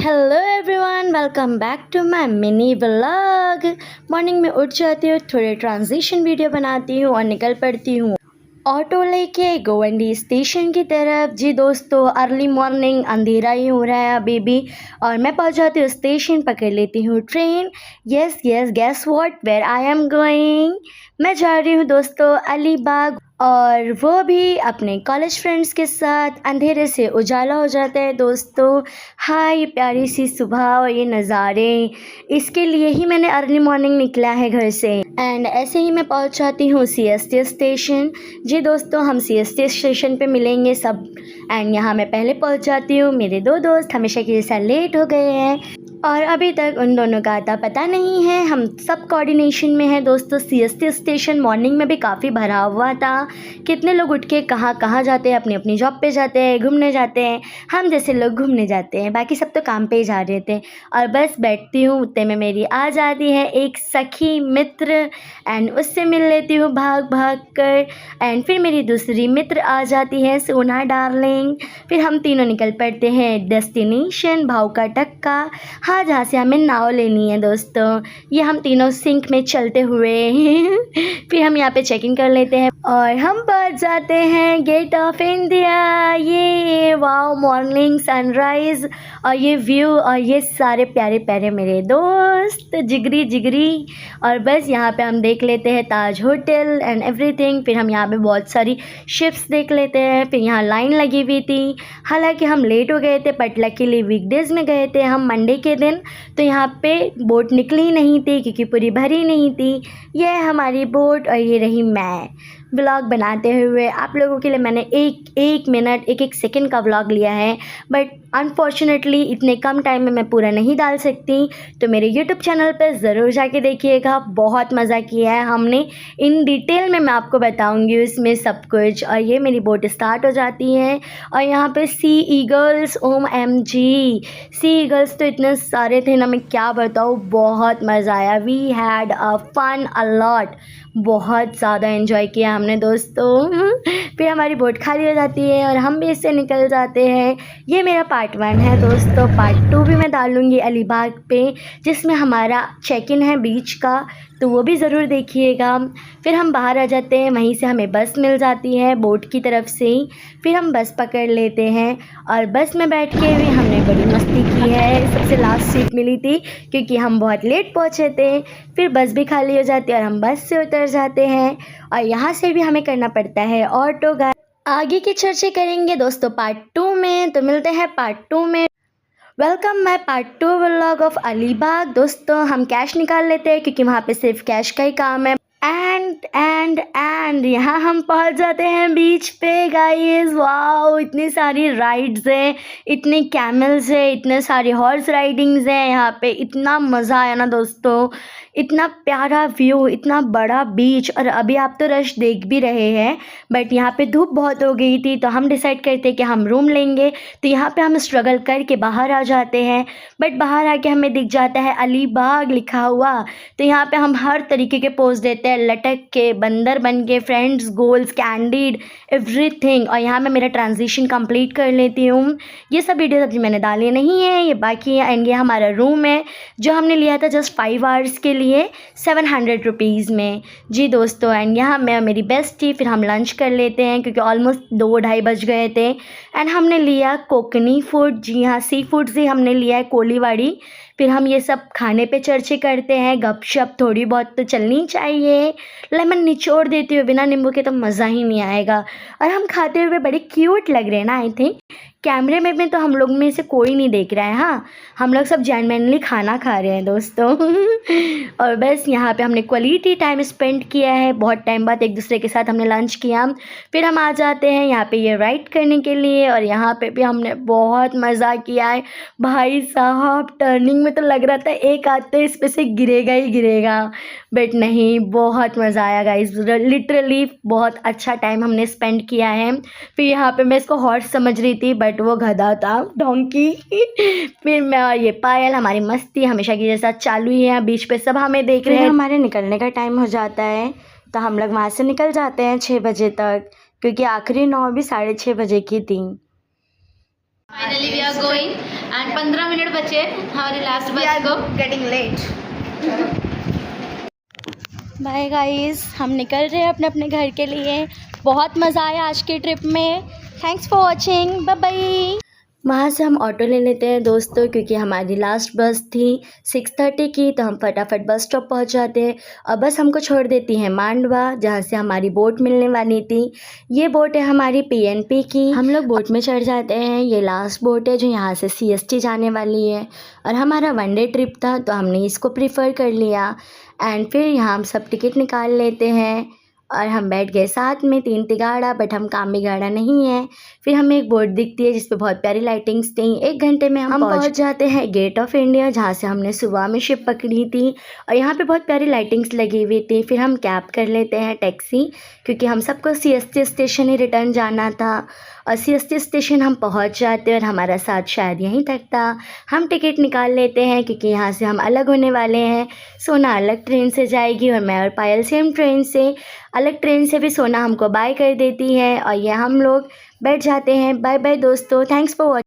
Hello everyone, welcome back to my mini vlog. Morning में उठ जाती हूँ, थोड़े ट्रांजिशन वीडियो बनाती हूँ और निकल पड़ती हूँ ऑटो लेके गोवंडी स्टेशन की तरफ। जी दोस्तों, अर्ली मॉर्निंग, अंधेरा ही हो रहा है अभी भी, और मैं पहुँच जाती हूँ स्टेशन, पकड़ लेती हूँ train. Yes yes, guess what, where I am going. मैं जा रही हूँ दोस्तों अलीबाग, और वो भी अपने कॉलेज फ्रेंड्स के साथ। अंधेरे से उजाला हो जाता है दोस्तों। हाँ, ये प्यारी सी सुबह और ये नज़ारे, इसके लिए ही मैंने अर्ली मॉर्निंग निकला है घर से। एंड ऐसे ही मैं पहुंच जाती हूँ CST स्टेशन। जी दोस्तों, हम CST स्टेशन पे मिलेंगे सब। एंड यहाँ मैं पहले पहुंच जाती हूँ। मेरे दो दोस्त हमेशा की जैसा लेट हो गए हैं और अभी तक उन दोनों का आता पता नहीं है। हम सब कोऑर्डिनेशन में हैं दोस्तों। CST स्टेशन मॉर्निंग में भी काफ़ी भरा हुआ था। कितने लोग उठ के कहाँ कहाँ जाते हैं, अपनी अपनी जॉब पे जाते हैं, घूमने जाते हैं। हम जैसे लोग घूमने जाते हैं, बाकी सब तो काम पे ही जा रहे थे। और बस बैठती हूँ, उतने में मेरी आ जाती है एक सखी मित्र, एंड उससे मिल लेती हूँ भाग भाग कर। एंड फिर मेरी दूसरी मित्र आ जाती है, सोना डार्लिंग। फिर हम तीनों निकल पड़ते हैं डेस्टिनेशन भाव का टक्का। हाँ, जहाँ से हमें नाव लेनी है दोस्तों। ये हम तीनों सिंक में चलते हुए फिर हम यहाँ पे चेक इन कर लेते हैं और हम पहुँच जाते हैं गेट ऑफ इंडिया। ये वाओ, मॉर्निंग सनराइज और ये व्यू और ये सारे प्यारे प्यारे मेरे दोस्त जिगरी जिगरी। और बस यहाँ पे हम देख लेते हैं ताज होटल एंड एवरीथिंग। फिर हम यहाँ पे बहुत सारी शिप्स देख लेते हैं। फिर यहाँ लाइन लगी हुई थी, हालांकि हम लेट हो गए थे, बट लकीली वीकडेज़ में गए थे हम, मंडे के दिन। तो यहाँ पे बोट निकली नहीं थी क्योंकि पूरी भरी नहीं थी। ये है हमारी बोट और ये रही मैं। व्लॉग बनाते हुए आप लोगों के लिए मैंने एक एक मिनट एक एक सेकंड का व्लॉग लिया है, बट अनफॉर्चुनेटली इतने कम टाइम में मैं पूरा नहीं डाल सकती। तो मेरे यूट्यूब चैनल पर ज़रूर जाके देखिएगा, बहुत मज़ा किया है हमने। इन डिटेल में मैं आपको बताऊंगी उसमें सब कुछ। और ये मेरी बोट स्टार्ट हो जाती है और यहाँ पे सी ईगल्स, OMG सी ईगल्स तो इतने सारे थे ना, मैं क्या बताऊँ, बहुत मज़ा आया। We had a fun a lot, बहुत ज़्यादा एंजॉय किया हमने दोस्तों। फिर हमारी बोट खाली हो जाती है और हम भी इससे निकल जाते हैं। ये मेरा पार्ट 1 है दोस्तों। पार्ट 2 भी मैं डालूँगी अलीबाग पे, जिसमें हमारा चेक इन है बीच का, तो वो भी ज़रूर देखिएगा। फिर हम बाहर आ जाते हैं, वहीं से हमें बस मिल जाती है बोट की तरफ से ही। फिर हम बस पकड़ लेते हैं और बस में बैठ के भी हमने बड़ी मस्ती की है। सबसे लास्ट सीट मिली थी क्योंकि हम बहुत लेट पहुँचे थे। फिर बस भी खाली हो जाती है और हम बस से उतर जाते हैं और यहाँ से भी हमें करना पड़ता है ऑटो। आगे की चर्चा करेंगे दोस्तों पार्ट 2 में, तो मिलते हैं पार्ट 2 में। Welcome my part 2 vlog of Alibag. दोस्तों, हम कैश निकाल लेते हैं क्योंकि वहाँ पे सिर्फ कैश का ही काम है। एंड यहाँ हम पहुँच जाते हैं बीच पे गाइस। वाओ, इतनी सारी राइड्स हैं, इतने कैमल्स हैं, इतने सारी हॉर्स राइडिंग्स हैं यहाँ पे। इतना मज़ा आया ना दोस्तों, इतना प्यारा व्यू, इतना बड़ा बीच। और अभी आप तो रश देख भी रहे हैं, बट यहाँ पे धूप बहुत हो गई थी, तो हम डिसाइड करते कि हम रूम लेंगे। तो यहाँ पे हम स्ट्रगल करके बाहर आ जाते हैं, बट बाहर आके हमें दिख जाता है अलीबाग लिखा हुआ। तो यहाँ पे हम हर तरीके के पोज देते हैं, लटक के, बंदर बन के, फ्रेंड्स, गोल्स, कैंडिड, एवरीथिंग। और यहाँ मैं मेरा ट्रांजिशन कंप्लीट कर लेती हूँ। ये सब वीडियोस अभी मैंने डाली नहीं है, ये बाकी है। एंड ये हमारा रूम है जो हमने लिया था जस्ट 5 आवर्स के लिए 700 रुपीज़ में। जी दोस्तों, एंड यहाँ मैं मेरी बेस्टी, फिर हम लंच कर लेते हैं क्योंकि ऑलमोस्ट 2-2:30 बज गए थे। एंड हमने लिया कोकनी फूड, जी हाँ, सी फूड से हमने लिया है कोलीवाड़ी। फिर हम ये सब खाने पे चर्चा करते हैं, गपशप थोड़ी बहुत तो चलनी चाहिए। लेमन निचोड़ देती हूँ, बिना नींबू के तो मज़ा ही नहीं आएगा। और हम खाते हुए बड़े क्यूट लग रहे हैं ना, आई थिंक कैमरे में तो हम लोग में से कोई नहीं देख रहा है। हाँ, हम लोग सब जेन्युइनली खाना खा रहे हैं दोस्तों। और बस यहाँ पे हमने क्वालिटी टाइम स्पेंड किया है, बहुत टाइम बाद एक दूसरे के साथ हमने लंच किया। फिर हम आ जाते हैं यहाँ पे ये राइड करने के लिए, और यहाँ पे भी हमने बहुत मज़ा किया है भाई साहब। टर्निंग में तो लग रहा था एक आते इस पे से गिरेगा ही गिरेगा, बट नहीं, बहुत मज़ा आया गाइस। लिटरली बहुत अच्छा टाइम हमने स्पेंड किया है। फिर यहाँ पे मैं इसको हॉर्स समझ रही थी, बट वो गधा था, डोंकी। फिर मैं और ये पायल, हमारी मस्ती हमेशा की जैसा चालू ही है। बीच पे सब हमें देख रहे हैं। हमारे निकलने का टाइम हो जाता है, तो हम लोग वहाँ से निकल जाते हैं 6 बजे तक, क्योंकि आखिरी 9 भी 6:30 बजे की थी। Finally we are going and 15 minute बचे हमारे लास्ट बस को। Getting late. बाय गाइस, हम निकल रहे हैं अपने अपने घर के लिए। बहुत मज़ा आया आज की ट्रिप में। Thanks for watching, bye bye. वहाँ से हम ऑटो ले लेते हैं दोस्तों, क्योंकि हमारी लास्ट बस थी 6:30 की, तो हम फटाफट बस स्टॉप पहुँच जाते हैं और बस हमको छोड़ देती है मांडवा, जहाँ से हमारी बोट मिलने वाली थी। ये बोट है हमारी PNP की। हम लोग बोट में चढ़ जाते हैं। ये लास्ट बोट है जो यहाँ से CST जाने वाली है, और हमारा 1 डे ट्रिप था तो हमने इसको प्रीफ़र कर लिया। एंड फिर यहाँ हम सब टिकट निकाल लेते हैं और हम बैठ गए साथ में 3 तिगाड़ा, बट हम काम बिगाड़ा नहीं है। फिर हमें एक बोर्ड दिखती है जिस पे बहुत प्यारी लाइटिंग्स थी। 1 घंटे में हम पहुंच जाते हैं गेट ऑफ इंडिया, जहाँ से हमने सुबह में शिप पकड़ी थी, और यहाँ पे बहुत प्यारी लाइटिंग्स लगी हुई थी। फिर हम कैब कर लेते हैं टैक्सी, क्योंकि हम सबको CST स्टेशन ही रिटर्न जाना था, और CST स्टेशन हम पहुँच जाते हैं और हमारा साथ शायद यहीं तक था। हम टिकट निकाल लेते हैं क्योंकि यहाँ से हम अलग होने वाले हैं। सोना अलग ट्रेन से जाएगी और मैं और पायल सेम ट्रेन से। अलग ट्रेन से भी सोना हमको बाय कर देती है, और ये हम लोग बैठ जाते हैं। बाय बाय दोस्तों, थैंक्स फॉर वॉचिंग।